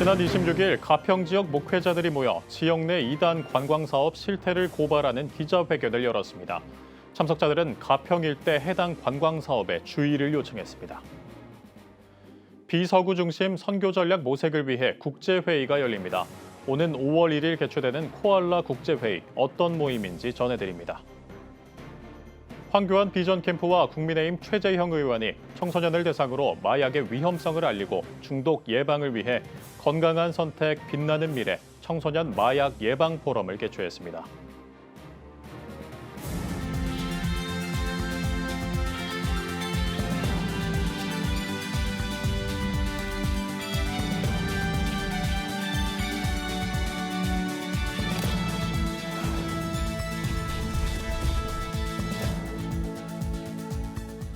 지난 26일 가평 지역 목회자들이 모여 지역 내 이단 관광사업 실태를 고발하는 기자회견을 열었습니다. 참석자들은 가평 일대 해당 관광사업에 주의를 요청했습니다. 비서구 중심 선교 전략 모색을 위해 국제회의가 열립니다. 오는 5월 1일 개최되는 코알라 국제회의, 어떤 모임인지 전해드립니다. 황교안 비전 캠프와 국민의힘 최재형 의원이 청소년을 대상으로 마약의 위험성을 알리고 중독 예방을 위해 건강한 선택, 빛나는 미래 청소년 마약 예방 포럼을 개최했습니다.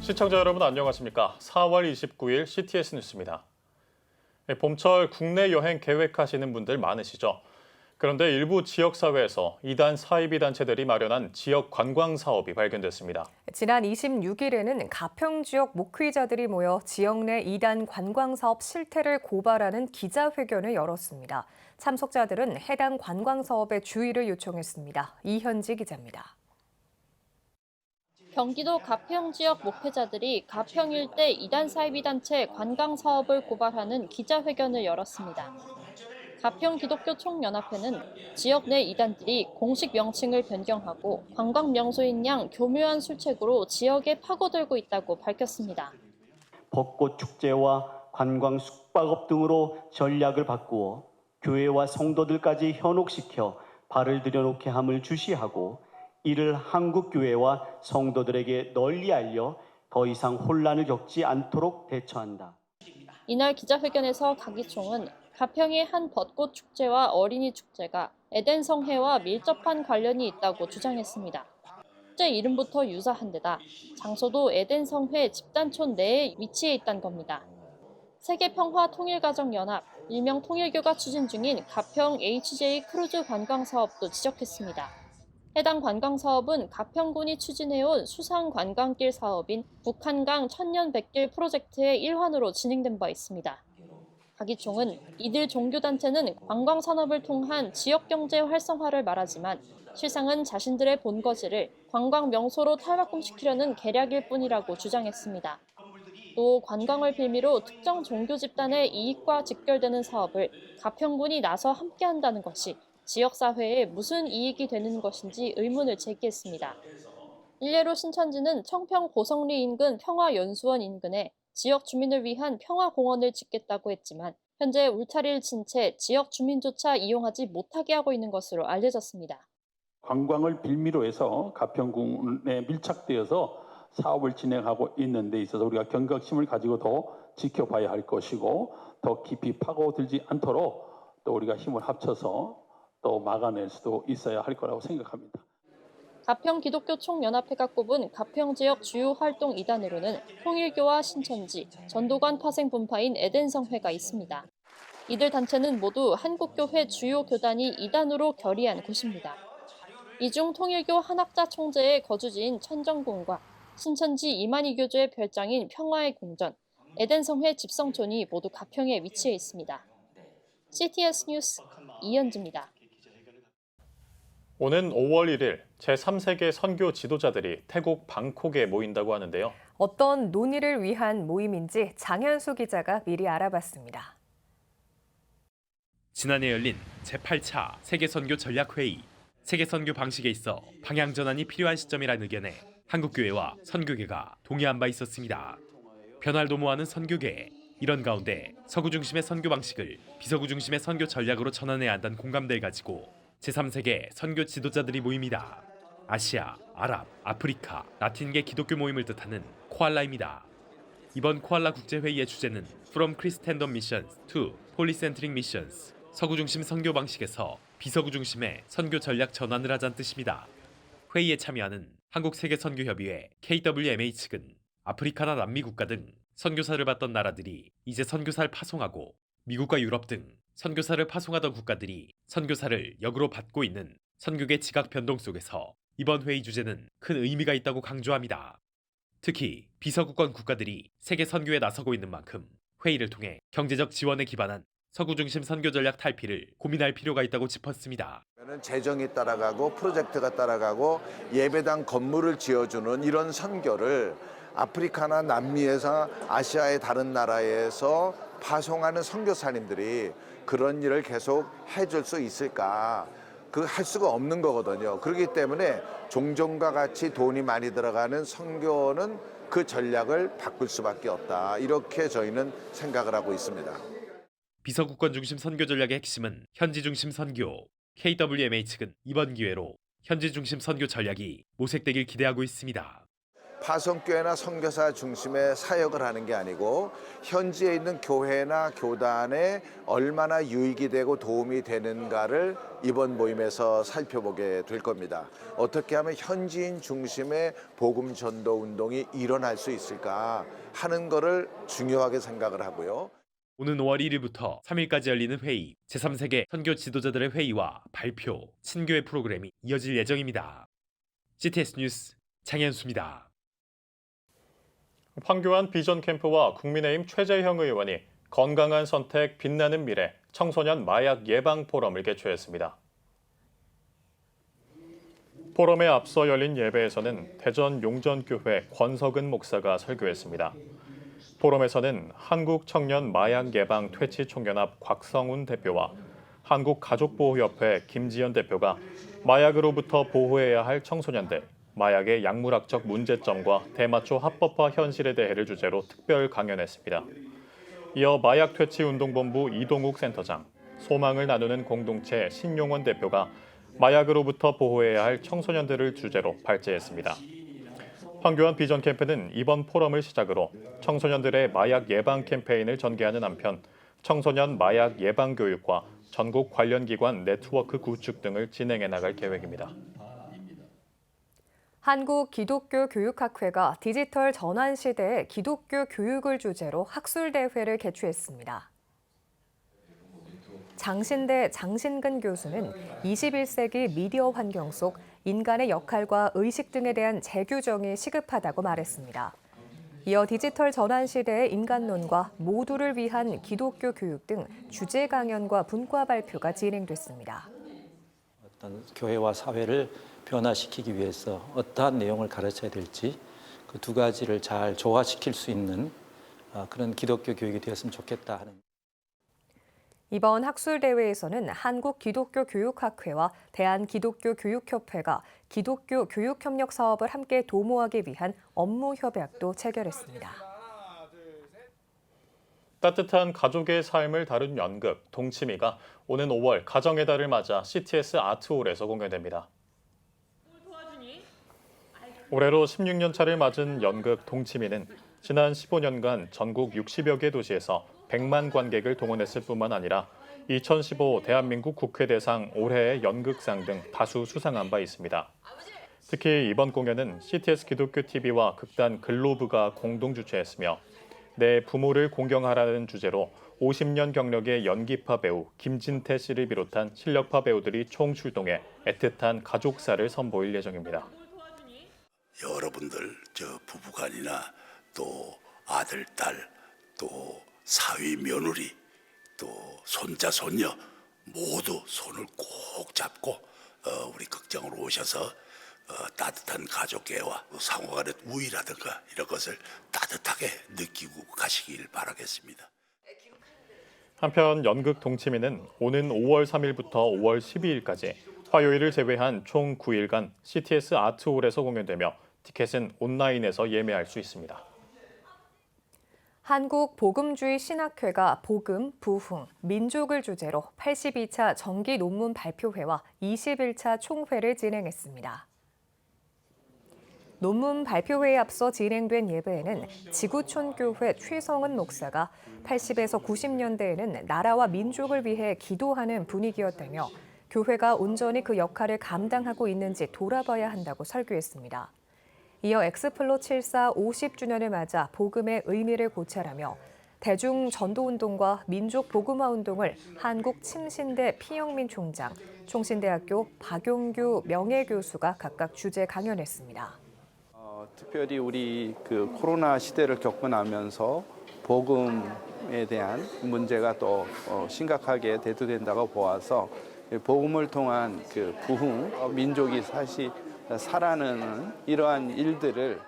시청자 여러분 안녕하십니까? 4월 29일 CTS 뉴스입니다. 봄철 국내 여행 계획하시는 분들 많으시죠? 그런데 일부 지역사회에서 이단 사이비 단체들이 마련한 지역 관광 사업이 발견됐습니다. 지난 26일에는 가평 지역 목회자들이 모여 지역 내 이단 관광 사업 실태를 고발하는 기자회견을 열었습니다. 참석자들은 해당 관광 사업에 주의를 요청했습니다. 이현지 기자입니다. 경기도 가평 지역 목회자들이 가평 일대 이단 사이비 단체 관광 사업을 고발하는 기자회견을 열었습니다. 가평 기독교 총연합회는 지역 내 이단들이 공식 명칭을 변경하고 관광 명소인 양 교묘한 술책으로 지역에 파고들고 있다고 밝혔습니다. 벚꽃 축제와 관광 숙박업 등으로 전략을 바꾸어 교회와 성도들까지 현혹시켜 발을 들여놓게 함을 주시하고 이를 한국교회와 성도들에게 널리 알려 더 이상 혼란을 겪지 않도록 대처한다. 이날 기자회견에서 가기총은 가평의 한 벚꽃 축제와 어린이 축제가 에덴 성회와 밀접한 관련이 있다고 주장했습니다. 축제 이름부터 유사한 데다 장소도 에덴 성회 집단촌 내에 위치해 있다는 겁니다. 세계평화통일가정연합, 일명 통일교가 추진 중인 가평 HJ 크루즈 관광 사업도 지적했습니다. 해당 관광사업은 가평군이 추진해온 수상관광길 사업인 북한강 천년백길 프로젝트의 일환으로 진행된 바 있습니다. 가기총은 이들 종교단체는 관광산업을 통한 지역경제 활성화를 말하지만 실상은 자신들의 본거지를 관광명소로 탈바꿈시키려는 계략일 뿐이라고 주장했습니다. 또 관광을 빌미로 특정 종교 집단의 이익과 직결되는 사업을 가평군이 나서 함께한다는 것이 지역사회에 무슨 이익이 되는 것인지 의문을 제기했습니다. 일례로 신천지는 청평 고성리 인근 평화연수원 인근에 지역 주민을 위한 평화공원을 짓겠다고 했지만 현재 울타리를 친 채 지역 주민조차 이용하지 못하게 하고 있는 것으로 알려졌습니다. 관광을 빌미로 해서 가평군에 밀착되어서 사업을 진행하고 있는 데 있어서 우리가 경각심을 가지고 더 지켜봐야 할 것이고 더 깊이 파고들지 않도록 또 우리가 힘을 합쳐서 또 막아낼 수도 있어야 할 거라고 생각합니다. 가평 기독교 총연합회가 꼽은 가평 지역 주요 활동 2단으로는 통일교와 신천지, 전도관 파생 분파인 에덴성회가 있습니다. 이들 단체는 모두 한국교회 주요 교단이 2단으로 결의한 곳입니다. 이 중 통일교 한학자 총재의 거주지인 천정궁과 신천지 이만희 교주의 별장인 평화의 궁전, 에덴성회 집성촌이 모두 가평에 위치해 있습니다. CTS 뉴스 이현지입니다. 오는 5월 1일 제3세계 선교 지도자들이 태국 방콕에 모인다고 하는데요. 어떤 논의를 위한 모임인지 장현수 기자가 미리 알아봤습니다. 지난해 열린 제8차 세계선교 전략회의. 세계선교 방식에 있어 방향 전환이 필요한 시점이라는 의견에 한국교회와 선교계가 동의한 바 있었습니다. 변화를 도모하는 선교계. 이런 가운데 서구 중심의 선교 방식을 비서구 중심의 선교 전략으로 전환해야 한다는 공감대를 가지고 제3세계 선교 지도자들이 모입니다. 아시아, 아랍, 아프리카, 라틴계 기독교 모임을 뜻하는 코알라입니다. 이번 코알라 국제회의의 주제는 From Christendom Missions to Polycentric Missions, 서구 중심 선교 방식에서 비서구 중심의 선교 전략 전환을 하자는 뜻입니다. 회의에 참여하는 한국세계선교협의회 KWMA 측은 아프리카나 남미 국가 등 선교사를 받던 나라들이 이제 선교사를 파송하고 미국과 유럽 등 선교사를 파송하던 국가들이 선교사를 역으로 받고 있는 선교계 지각 변동 속에서 이번 회의 주제는 큰 의미가 있다고 강조합니다. 특히 비서구권 국가들이 세계 선교에 나서고 있는 만큼 회의를 통해 경제적 지원에 기반한 서구 중심 선교 전략 탈피를 고민할 필요가 있다고 짚었습니다. 재정이 따라가고 프로젝트가 따라가고 예배당 건물을 지어주는 이런 선교를 아프리카나 남미에서 아시아의 다른 나라에서 파송하는 선교사님들이 그런 일을 계속 해줄 수 있을까? 그 할 수가 없는 거거든요. 그렇기 때문에 종종과 같이 돈이 많이 들어가는 선교는 그 전략을 바꿀 수밖에 없다. 이렇게 저희는 생각을 하고 있습니다. 비서국권 중심 선교 전략의 핵심은 현지 중심 선교. KWMA 측은 이번 기회로 현지 중심 선교 전략이 모색되길 기대하고 있습니다. 파송교회나 선교사 중심의 사역을 하는 게 아니고 현지에 있는 교회나 교단에 얼마나 유익이 되고 도움이 되는가를 이번 모임에서 살펴보게 될 겁니다. 어떻게 하면 현지인 중심의 복음 전도 운동이 일어날 수 있을까 하는 거를 중요하게 생각을 하고요. 오는 5월 1일부터 3일까지 열리는 회의, 제3세계 선교 지도자들의 회의와 발표, 친교회 프로그램이 이어질 예정입니다. CTS 뉴스 장현수입니다. 황교안 비전 캠프와 국민의힘 최재형 의원이 건강한 선택, 빛나는 미래 청소년 마약 예방 포럼을 개최했습니다. 포럼에 앞서 열린 예배에서는 대전 용전교회 권석은 목사가 설교했습니다. 포럼에서는 한국청년 마약예방 퇴치총연합 곽성훈 대표와 한국가족보호협회 김지연 대표가 마약으로부터 보호해야 할 청소년들, 마약의 약물학적 문제점과 대마초 합법화 현실에 대해를 주제로 특별 강연했습니다. 이어 마약퇴치운동본부 이동욱 센터장, 소망을 나누는 공동체 신용원 대표가 마약으로부터 보호해야 할 청소년들을 주제로 발제했습니다. 황교안 비전 캠프는 이번 포럼을 시작으로 청소년들의 마약 예방 캠페인을 전개하는 한편 청소년 마약 예방 교육과 전국 관련 기관 네트워크 구축 등을 진행해 나갈 계획입니다. 한국기독교교육학회가 디지털 전환 시대의 기독교 교육을 주제로 학술대회를 개최했습니다. 장신대 장신근 교수는 21세기 미디어 환경 속 인간의 역할과 의식 등에 대한 재규정이 시급하다고 말했습니다. 이어 디지털 전환 시대의 인간론과 모두를 위한 기독교 교육 등 주제 강연과 분과 발표가 진행됐습니다. 어떤 교회와 사회를 변화시키기 위해서 어떠한 내용을 가르쳐야 될지 그 두 가지를 잘 조화시킬 수 있는 그런 기독교 교육이 되었으면 좋겠다 하는. 이번 학술대회에서는 한국기독교교육학회와 대한기독교교육협회가 기독교 교육협력 사업을 함께 도모하기 위한 업무 협약도 체결했습니다. 따뜻한 가족의 삶을 다룬 연극 동치미가 오는 5월 가정의 달을 맞아 CTS 아트홀에서 공연됩니다. 올해로 16년 차를 맞은 연극 동치미는 지난 15년간 전국 60여 개 도시에서 100만 관객을 동원했을 뿐만 아니라 2015 대한민국 국회 대상 올해의 연극상 등 다수 수상한 바 있습니다. 특히 이번 공연은 CTS 기독교TV와 극단 글로브가 공동 주최했으며 내 부모를 공경하라는 주제로 50년 경력의 연기파 배우 김진태 씨를 비롯한 실력파 배우들이 총출동해 애틋한 가족사를 선보일 예정입니다. 여러분들 부부간이나 또 아들, 딸, 또 사위, 며느리, 또 손자, 손녀 모두 손을 꼭 잡고 우리 극장으로 오셔서 따뜻한 가족애와 상호간의 우애라든가 이런 것을 따뜻하게 느끼고 가시길 바라겠습니다. 한편 연극 동치미는 오는 5월 3일부터 5월 12일까지 화요일을 제외한 총 9일간 CTS 아트홀에서 공연되며 티켓은 온라인에서 예매할 수 있습니다. 한국복음주의 신학회가 복음, 부흥, 민족을 주제로 82차 정기 논문 발표회와 21차 총회를 진행했습니다. 논문 발표회에 앞서 진행된 예배에는 지구촌교회 최성은 목사가 80에서 90년대에는 나라와 민족을 위해 기도하는 분위기였다며 교회가 온전히 그 역할을 감당하고 있는지 돌아봐야 한다고 설교했습니다. 이어 엑스플로 74 50주년을 맞아 복음의 의미를 고찰하며 대중 전도운동과 민족 복음화 운동을 한국 침신대 피영민 총장, 총신대학교 박용규 명예교수가 각각 주재 강연했습니다. 특별히 우리 코로나 시대를 겪고 나면서 복음에 대한 문제가 또 심각하게 대두된다고 보아서 복음을 통한 그 부흥, 민족이 다시 살아나는 이러한 일들을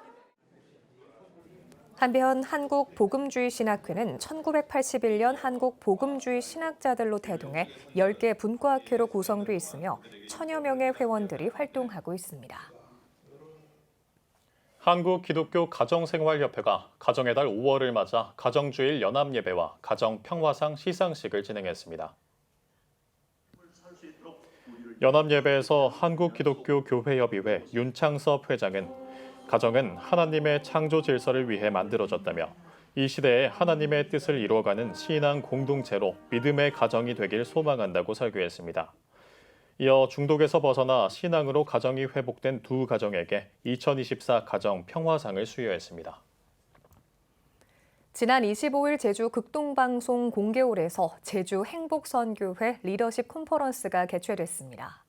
한편 한국복음주의신학회는 1981년 한국복음주의 신학자들로 태동해 10개 분과학회로 구성돼 있으며 1000여 명의 회원들이 활동하고 있습니다. 한국기독교가정생활협회가 가정의 달 5월을 맞아 가정주일 연합예배와 가정평화상 시상식을 진행했습니다. 연합예배에서 한국기독교교회협의회 윤창섭 회장은 가정은 하나님의 창조 질서를 위해 만들어졌다며 이 시대에 하나님의 뜻을 이루어가는 신앙 공동체로 믿음의 가정이 되길 소망한다고 설교했습니다. 이어 중독에서 벗어나 신앙으로 가정이 회복된 두 가정에게 2024 가정 평화상을 수여했습니다. 지난 25일 제주 극동방송 공개홀에서 제주 행복선교회 리더십 컨퍼런스가 개최됐습니다.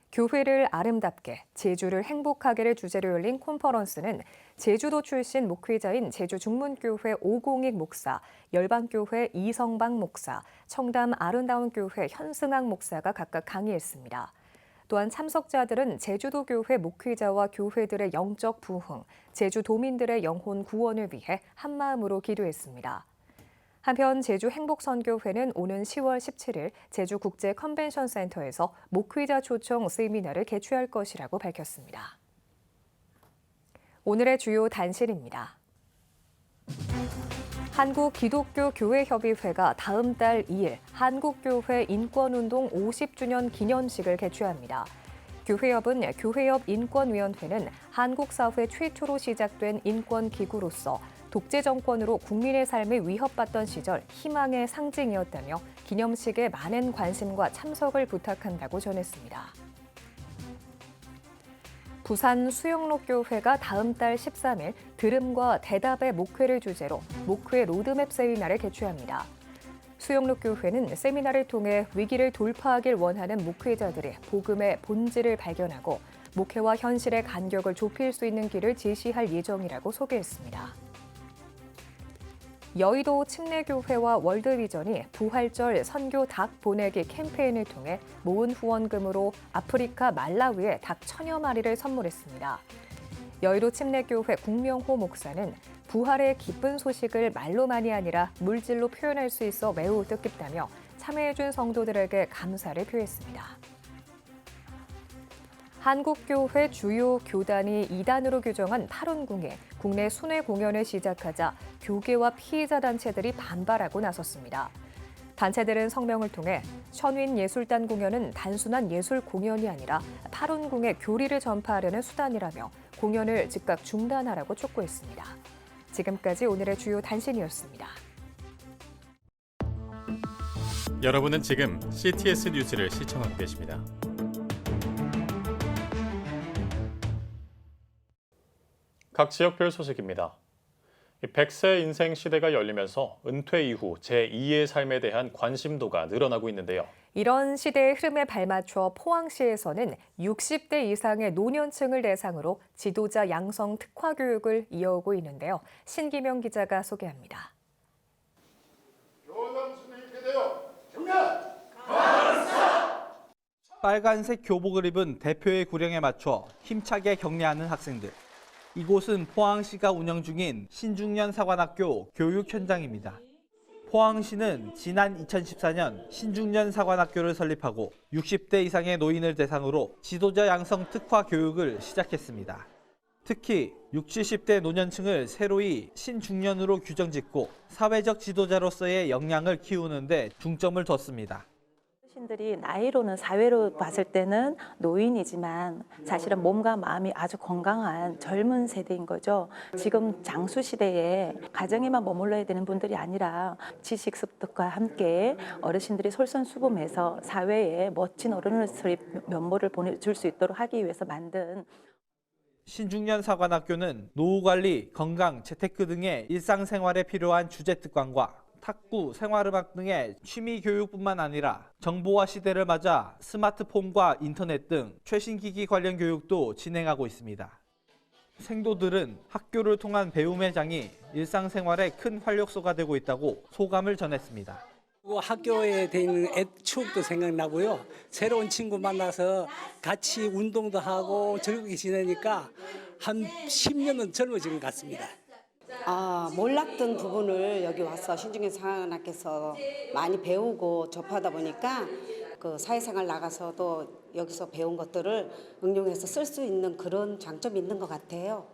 교회를 아름답게, 제주를 행복하게를 주제로 열린 컨퍼런스는 제주도 출신 목회자인 제주중문교회 오공익 목사, 열방교회 이성방 목사, 청담 아름다운 교회 현승학 목사가 각각 강의했습니다. 또한 참석자들은 제주도 교회 목회자와 교회들의 영적 부흥, 제주도민들의 영혼 구원을 위해 한마음으로 기도했습니다. 한편 제주행복선교회는 오는 10월 17일 제주국제컨벤션센터에서 목회자 초청 세미나를 개최할 것이라고 밝혔습니다. 오늘의 주요 단신입니다. 한국기독교교회협의회가 다음 달 2일 한국교회 인권운동 50주년 기념식을 개최합니다. 교회협은 교회협 인권위원회는 한국 사회 최초로 시작된 인권기구로서 독재 정권으로 국민의 삶을 위협받던 시절 희망의 상징이었다며 기념식에 많은 관심과 참석을 부탁한다고 전했습니다. 부산 수영록교회가 다음 달 13일 들음과 대답의 목회를 주제로 목회 로드맵 세미나를 개최합니다. 수영록교회는 세미나를 통해 위기를 돌파하길 원하는 목회자들이 복음의 본질을 발견하고 목회와 현실의 간격을 좁힐 수 있는 길을 제시할 예정이라고 소개했습니다. 여의도 침례교회와 월드비전이 부활절 선교 닭 보내기 캠페인을 통해 모은 후원금으로 아프리카 말라위에 닭 1000여 마리를 선물했습니다. 여의도 침례교회 국명호 목사는 부활의 기쁜 소식을 말로만이 아니라 물질로 표현할 수 있어 매우 뜻깊다며 참여해준 성도들에게 감사를 표했습니다. 한국교회 주요 교단이 이단으로 규정한 8원궁에 국내 순회 공연을 시작하자 교계와 피해자 단체들이 반발하고 나섰습니다. 단체들은 성명을 통해 천윈 예술단 공연은 단순한 예술 공연이 아니라 8원궁의 교리를 전파하려는 수단이라며 공연을 즉각 중단하라고 촉구했습니다. 지금까지 오늘의 주요 단신이었습니다. 여러분은 지금 CTS 뉴스를 시청하고 계십니다. 각 지역별 소식입니다. 100세 인생 시대가 열리면서 은퇴 이후 제2의 삶에 대한 관심도가 늘어나고 있는데요. 이런 시대의 흐름에 발맞춰 포항시에서는 60대 이상의 노년층을 대상으로 지도자 양성 특화 교육을 이어오고 있는데요. 신기명 기자가 소개합니다. 빨간색 교복을 입은 대표의 구령에 맞춰 힘차게 격려하는 학생들. 이곳은 포항시가 운영 중인 신중년 사관학교 교육 현장입니다. 포항시는 지난 2014년 신중년 사관학교를 설립하고 60대 이상의 노인을 대상으로 지도자 양성 특화 교육을 시작했습니다. 특히 60, 70대 노년층을 새로이 신중년으로 규정짓고 사회적 지도자로서의 역량을 키우는 데 중점을 뒀습니다. 어르신들이 나이로는 사회로 봤을 때는 노인이지만 사실은 몸과 마음이 아주 건강한 젊은 세대인 거죠. 지금 장수 시대에 가정에만 머물러야 되는 분들이 아니라 지식 습득과 함께 어르신들이 솔선수범해서 사회에 멋진 어른으로서의 면모를 보내줄 수 있도록 하기 위해서 만든 신중년 사관학교는 노후관리, 건강, 재테크 등의 일상생활에 필요한 주제특강과 탁구, 생활음악 등의 취미 교육뿐만 아니라 정보화 시대를 맞아 스마트폰과 인터넷 등 최신 기기 관련 교육도 진행하고 있습니다. 생도들은 학교를 통한 배움의 장이 일상생활에 큰 활력소가 되고 있다고 소감을 전했습니다. 학교에 대한 추억도 생각나고요. 새로운 친구 만나서 같이 운동도 하고 즐겁게 지내니까 한 10년은 젊어진 것 같습니다. 몰랐던 부분을 여기 와서 신중현 사관학교에서 많이 배우고 접하다 보니까 그 사회생활 나가서도 여기서 배운 것들을 응용해서 쓸 수 있는 그런 장점이 있는 것 같아요.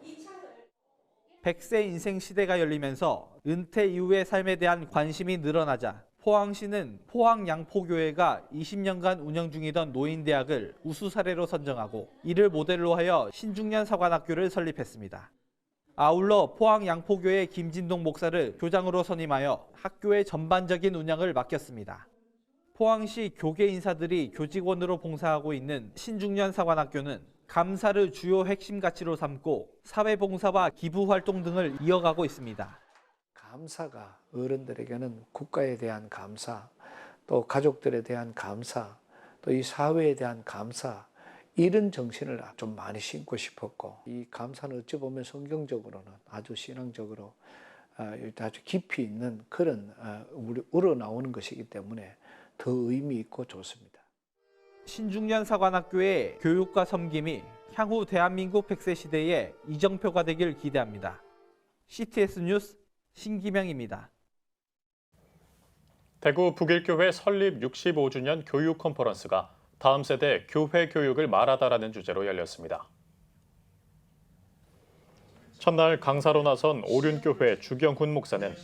100세 인생 시대가 열리면서 은퇴 이후의 삶에 대한 관심이 늘어나자 포항시는 포항양포교회가 20년간 운영 중이던 노인대학을 우수 사례로 선정하고 이를 모델로 하여 신중년 사관학교를 설립했습니다. 아울러 포항양포교회 김진동 목사를 교장으로 선임하여 학교의 전반적인 운영을 맡겼습니다. 포항시 교계 인사들이 교직원으로 봉사하고 있는 신중년 사관학교는 감사를 주요 핵심 가치로 삼고 사회봉사와 기부활동 등을 이어가고 있습니다. 감사가 어른들에게는 국가에 대한 감사, 또 가족들에 대한 감사, 또 이 사회에 대한 감사, 이런 정신을 좀 많이 심고 싶었고, 이 감사는 어찌 보면 성경적으로는 아주 신앙적으로 아주 깊이 있는 그런 우러나오는 것이기 때문에 더 의미 있고 좋습니다. 신중년 사관학교의 교육과 섬김이 향후 대한민국 100세 시대의 이정표가 되길 기대합니다. CTS 뉴스 신기명입니다. 대구 북일교회 설립 65주년 교육 컨퍼런스가 다음 세대 교회 교육을 말하다라는 주제로 열렸습니다. 첫날 강사로 나선 오륜교회 주경훈 목사는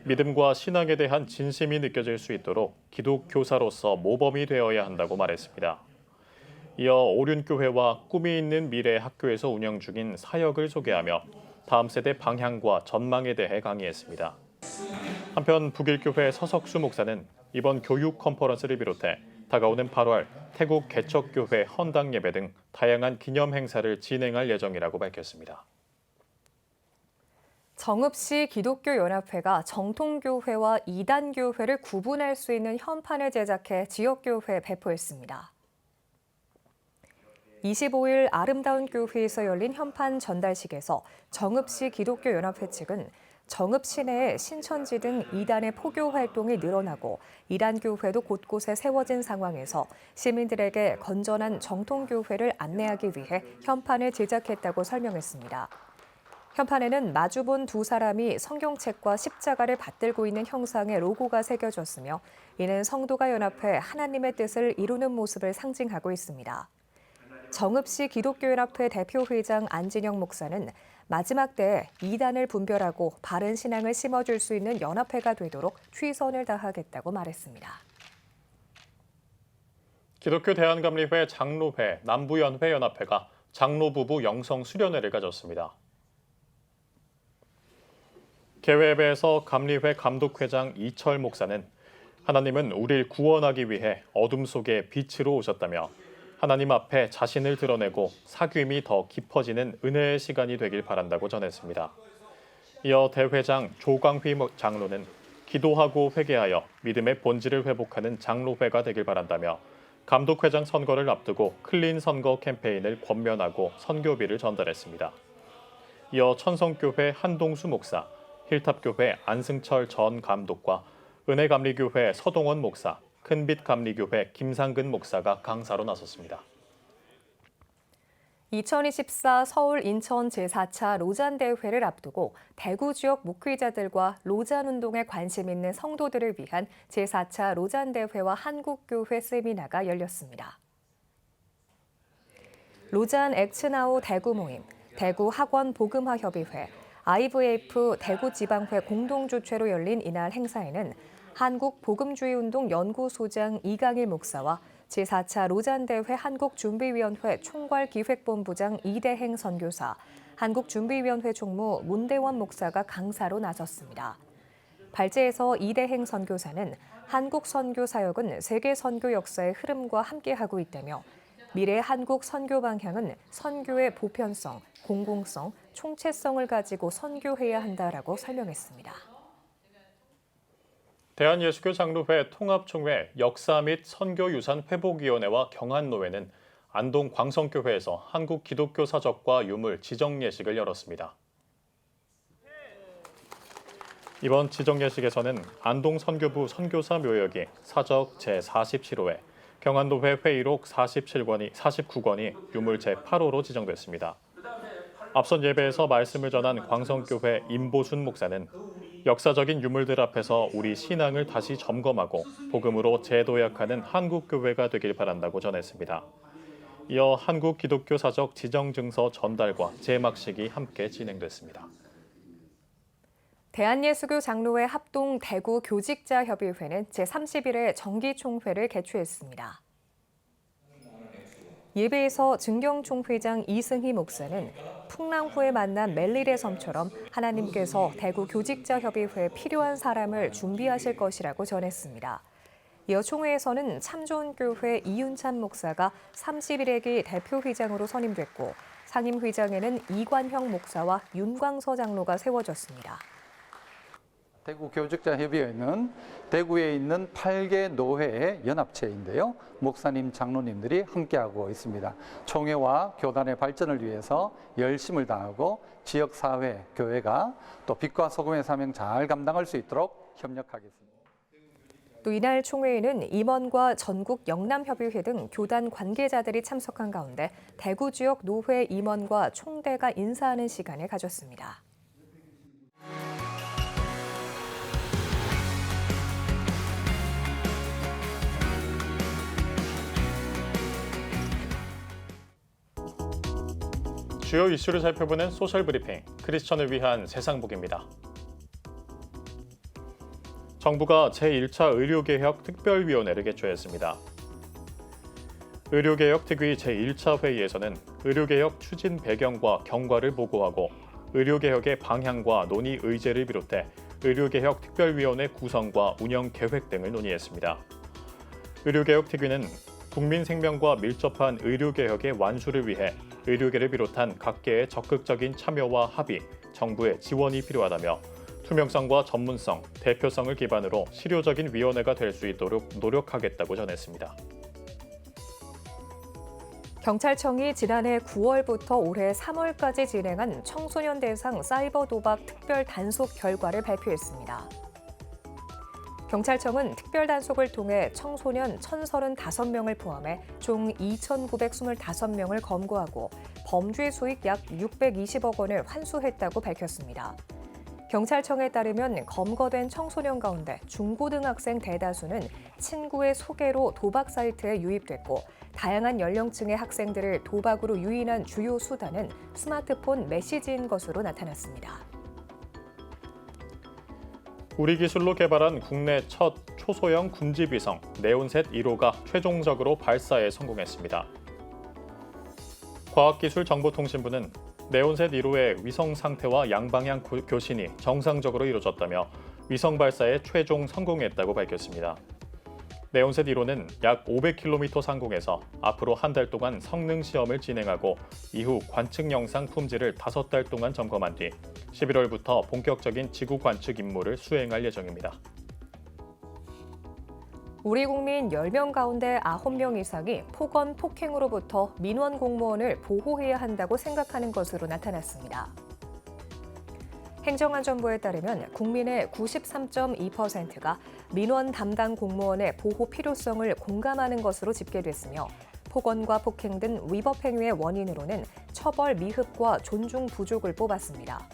믿음과 신앙에 대한 진심이 느껴질 수 있도록 기독교사로서 모범이 되어야 한다고 말했습니다. 이어 오륜교회와 꿈이 있는 미래 학교에서 운영 중인 사역을 소개하며 다음 세대 방향과 전망에 대해 강의했습니다. 한편 북일교회 서석수 목사는 이번 교육 컨퍼런스를 비롯해 다가오는 8월 태국 개척교회 헌당 예배 등 다양한 기념 행사를 진행할 예정이라고 밝혔습니다. 정읍시 기독교연합회가 정통교회와 이단교회를 구분할 수 있는 현판을 제작해 지역교회에 배포했습니다. 25일 아름다운 교회에서 열린 현판 전달식에서 정읍시 기독교연합회 측은 정읍 시내의 신천지 등 이단의 포교 활동이 늘어나고 이단교회도 곳곳에 세워진 상황에서 시민들에게 건전한 정통교회를 안내하기 위해 현판을 제작했다고 설명했습니다. 현판에는 마주본 두 사람이 성경책과 십자가를 받들고 있는 형상의 로고가 새겨졌으며 이는 성도가 연합해 하나님의 뜻을 이루는 모습을 상징하고 있습니다. 정읍시 기독교연합회 대표회장 안진영 목사는 마지막 때에 이단을 분별하고 바른 신앙을 심어줄 수 있는 연합회가 되도록 최선을 다하겠다고 말했습니다. 기독교 대한감리회 장로회 남부연회 연합회가 장로부부 영성 수련회를 가졌습니다. 개회에서 감리회 감독회장 이철 목사는 하나님은 우리를 구원하기 위해 어둠 속에 빛으로 오셨다며 하나님 앞에 자신을 드러내고 사귐이 더 깊어지는 은혜의 시간이 되길 바란다고 전했습니다. 이어 대회장 조광휘 장로는 기도하고 회개하여 믿음의 본질을 회복하는 장로회가 되길 바란다며 감독회장 선거를 앞두고 클린 선거 캠페인을 권면하고 선교비를 전달했습니다. 이어 천성교회 한동수 목사, 힐탑교회 안승철 전 감독과 은혜감리교회 서동원 목사, 큰빛감리교회 김상근 목사가 강사로 나섰습니다. 2024 서울 인천 제4차 로잔 대회를 앞두고 대구 지역 목회자들과 로잔 운동에 관심 있는 성도들을 위한 제4차 로잔 대회와 한국교회 세미나가 열렸습니다. 로잔 엑츠나우 대구 모임, 대구 학원 복음화 협의회, IVF 대구 지방회 공동 주최로 열린 이날 행사에는 한국 복음주의 운동 연구소장 이강일 목사와 제4차 로잔대회 한국준비위원회 총괄기획본부장 이대행 선교사, 한국준비위원회 총무 문대원 목사가 강사로 나섰습니다. 발제에서 이대행 선교사는 한국 선교 사역은 세계 선교 역사의 흐름과 함께하고 있다며 미래 한국 선교 방향은 선교의 보편성, 공공성, 총체성을 가지고 선교해야 한다라고 설명했습니다. 대한예수교 장로회 통합총회 역사 및 선교유산 회복위원회와 경한노회는 안동 광성교회에서 한국 기독교 사적과 유물 지정 예식을 열었습니다. 이번 지정 예식에서는 안동 선교부 선교사 묘역이 사적 제47호회, 경안도회 회의록 49권이 유물 제8호로 지정됐습니다. 앞선 예배에서 말씀을 전한 광성교회 임보순 목사는 역사적인 유물들 앞에서 우리 신앙을 다시 점검하고 복음으로 재도약하는 한국교회가 되길 바란다고 전했습니다. 이어 한국 기독교 사적 지정증서 전달과 제막식이 함께 진행됐습니다. 대한예수교 장로회 합동 대구 교직자협의회는 제31회 정기총회를 개최했습니다. 예배에서 증경총회장 이승희 목사는 풍랑 후에 만난 멜릴의 섬처럼 하나님께서 대구 교직자협의회에 필요한 사람을 준비하실 것이라고 전했습니다. 이어 총회에서는 참좋은교회 이윤찬 목사가 31회기 대표회장으로 선임됐고 상임회장에는 이관형 목사와 윤광서 장로가 세워졌습니다. 대구 교직자협의회는 대구에 있는 8개 노회의 연합체인데요. 목사님, 장로님들이 함께하고 있습니다. 총회와 교단의 발전을 위해서 열심을 다하고 지역사회, 교회가 또 빛과 소금의 사명 잘 감당할 수 있도록 협력하겠습니다. 또 이날 총회에는 임원과 전국 영남협의회 등 교단 관계자들이 참석한 가운데 대구 지역 노회 임원과 총대가 인사하는 시간을 가졌습니다. 주요 이슈를 살펴보는 소셜 브리핑, 크리스천을 위한 세상복입니다. 정부가 제1차 의료개혁 특별위원회를 개최했습니다. 의료개혁 특위 제1차 회의에서는 의료개혁 추진 배경과 경과를 보고하고 의료개혁의 방향과 논의 의제를 비롯해 의료개혁 특별위원회 구성과 운영 계획 등을 논의했습니다. 의료개혁 특위는 국민 생명과 밀접한 의료개혁의 완수를 위해 의료계를 비롯한 각계의 적극적인 참여와 합의, 정부의 지원이 필요하다며 투명성과 전문성, 대표성을 기반으로 실효적인 위원회가 될 수 있도록 노력하겠다고 전했습니다. 경찰청이 지난해 9월부터 올해 3월까지 진행한 청소년 대상 사이버 도박 특별 단속 결과를 발표했습니다. 경찰청은 특별 단속을 통해 청소년 1,035명을 포함해 총 2,925명을 검거하고 범죄 수익 약 620억 원을 환수했다고 밝혔습니다. 경찰청에 따르면 검거된 청소년 가운데 중고등학생 대다수는 친구의 소개로 도박 사이트에 유입됐고 다양한 연령층의 학생들을 도박으로 유인한 주요 수단은 스마트폰 메시지인 것으로 나타났습니다. 우리 기술로 개발한 국내 첫 초소형 군집위성 네온셋 1호가 최종적으로 발사에 성공했습니다. 과학기술정보통신부는 네온셋 1호의 위성 상태와 양방향 교신이 정상적으로 이루어졌다며 위성 발사에 최종 성공했다고 밝혔습니다. 네온셋 1호는 약 500km 상공에서 앞으로 한 달 동안 성능 시험을 진행하고 이후 관측 영상 품질을 5달 동안 점검한 뒤 11월부터 본격적인 지구 관측 임무를 수행할 예정입니다. 우리 국민 10명 가운데 9명 이상이 폭언, 폭행으로부터 민원 공무원을 보호해야 한다고 생각하는 것으로 나타났습니다. 행정안전부에 따르면 국민의 93.2%가 민원 담당 공무원의 보호 필요성을 공감하는 것으로 집계됐으며 폭언과 폭행 등 위법 행위의 원인으로는 처벌 미흡과 존중 부족을 뽑았습니다.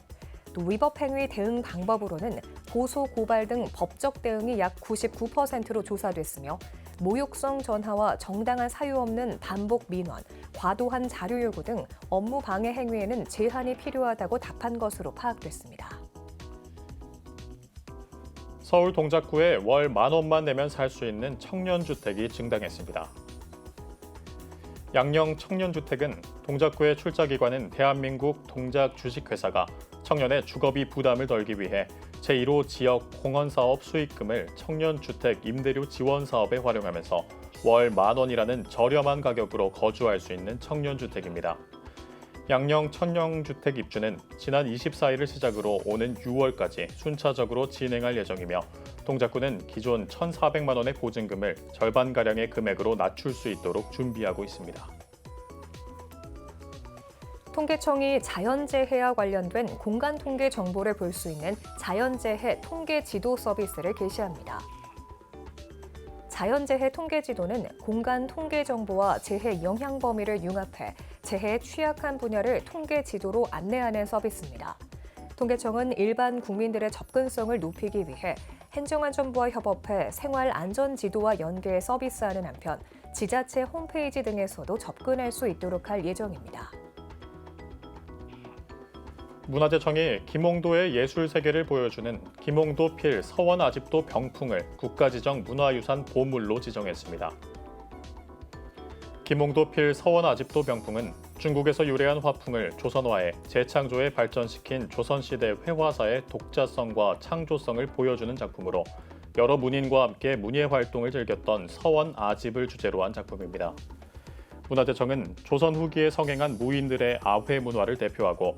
또 위법 행위 대응 방법으로는 고소, 고발 등 법적 대응이 약 99%로 조사됐으며 모욕성 전화와 정당한 사유 없는 반복 민원, 과도한 자료 요구 등 업무 방해 행위에는 제한이 필요하다고 답한 것으로 파악됐습니다. 서울 동작구에 월 10,000원만 내면 살 수 있는 청년주택이 증당했습니다. 양령 청년주택은 동작구의 출자기관인 대한민국 동작주식회사가 청년의 주거비 부담을 덜기 위해 제1호 지역 공헌사업 수익금을 청년주택 임대료 지원 사업에 활용하면서 월 10,000원이라는 저렴한 가격으로 거주할 수 있는 청년주택입니다. 양령 청년주택 입주는 지난 24일을 시작으로 오는 6월까지 순차적으로 진행할 예정이며 동작구는 기존 1,400만 원의 보증금을 절반가량의 금액으로 낮출 수 있도록 준비하고 있습니다. 통계청이 자연재해와 관련된 공간 통계 정보를 볼 수 있는 자연재해 통계 지도 서비스를 개시합니다. 자연재해 통계 지도는 공간 통계 정보와 재해 영향 범위를 융합해 재해에 취약한 분야를 통계 지도로 안내하는 서비스입니다. 통계청은 일반 국민들의 접근성을 높이기 위해 행정안전부와 협업해 생활안전지도와 연계해 서비스하는 한편 지자체 홈페이지 등에서도 접근할 수 있도록 할 예정입니다. 문화재청이 김홍도의 예술 세계를 보여주는 김홍도 필 서원 아집도 병풍을 국가지정 문화유산 보물로 지정했습니다. 김홍도 필 서원 아집도 병풍은 중국에서 유래한 화풍을 조선화에 재창조에 발전시킨 조선시대 회화사의 독자성과 창조성을 보여주는 작품으로 여러 문인과 함께 문예 활동을 즐겼던 서원 아집을 주제로 한 작품입니다. 문화재청은 조선 후기에 성행한 무인들의 아회 문화를 대표하고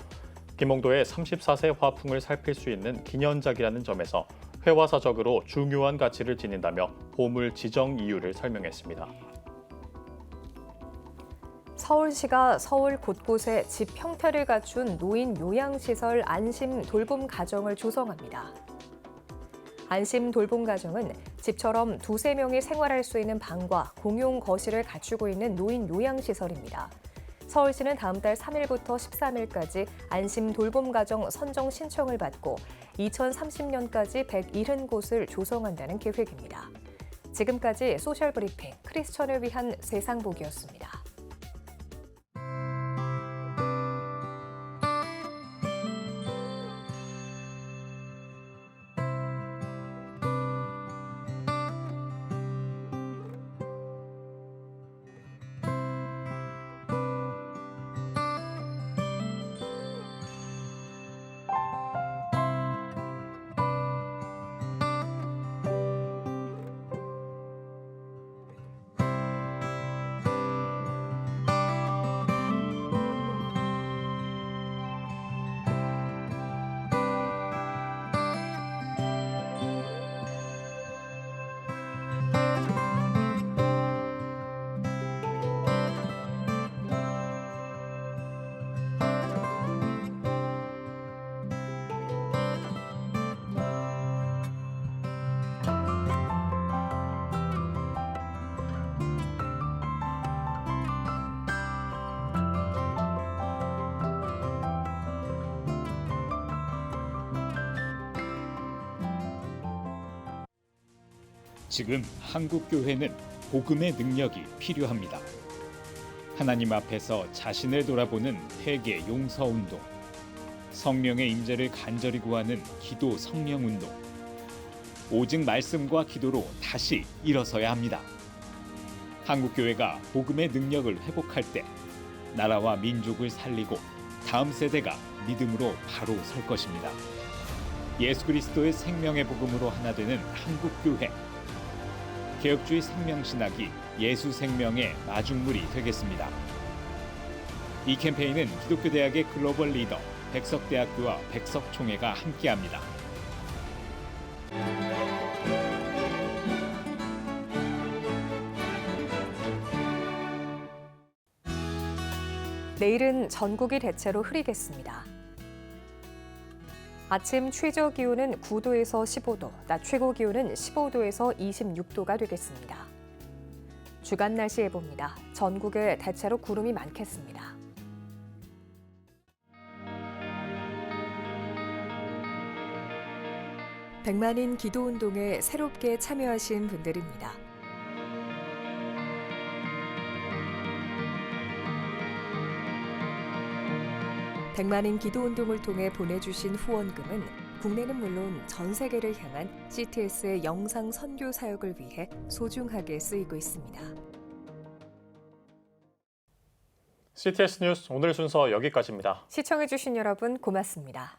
김홍도의 34세 화풍을 살필 수 있는 기년작이라는 점에서 회화사적으로 중요한 가치를 지닌다며 보물 지정 이유를 설명했습니다. 서울시가 서울 곳곳에 집 형태를 갖춘 노인 요양시설 안심 돌봄 가정을 조성합니다. 안심 돌봄 가정은 집처럼 2~3명이 생활할 수 있는 방과 공용 거실을 갖추고 있는 노인 요양시설입니다. 서울시는 다음 달 3일부터 13일까지 안심 돌봄 가정 선정 신청을 받고 2030년까지 170곳을 조성한다는 계획입니다. 지금까지 소셜브리핑 크리스천을 위한 세상보기였습니다. 지금 한국교회는 복음의 능력이 필요합니다. 하나님 앞에서 자신을 돌아보는 회개 용서 운동, 성령의 임재를 간절히 구하는 기도 성령 운동, 오직 말씀과 기도로 다시 일어서야 합니다. 한국교회가 복음의 능력을 회복할 때 나라와 민족을 살리고 다음 세대가 믿음으로 바로 설 것입니다. 예수 그리스도의 생명의 복음으로 하나 되는 한국교회. 개혁주의 생명신학이 예수 생명의 마중물이 되겠습니다. 이 캠페인은 기독교대학의 글로벌 리더 백석대학교와 백석총회가 함께합니다. 내일은 전국이 대체로 흐리겠습니다. 아침 최저 기온은 9도에서 15도, 낮 최고 기온은 15도에서 26도가 되겠습니다. 주간 날씨 예보입니다. 전국에 대체로 구름이 많겠습니다. 백만인 기도운동에 새롭게 참여하신 분들입니다. 백만인 기도운동을 통해 보내주신 후원금은 국내는 물론 전 세계를 향한 CTS의 영상 선교 사역을 위해 소중하게 쓰이고 있습니다. CTS 뉴스 오늘 순서 여기까지입니다. 시청해주신 여러분 고맙습니다.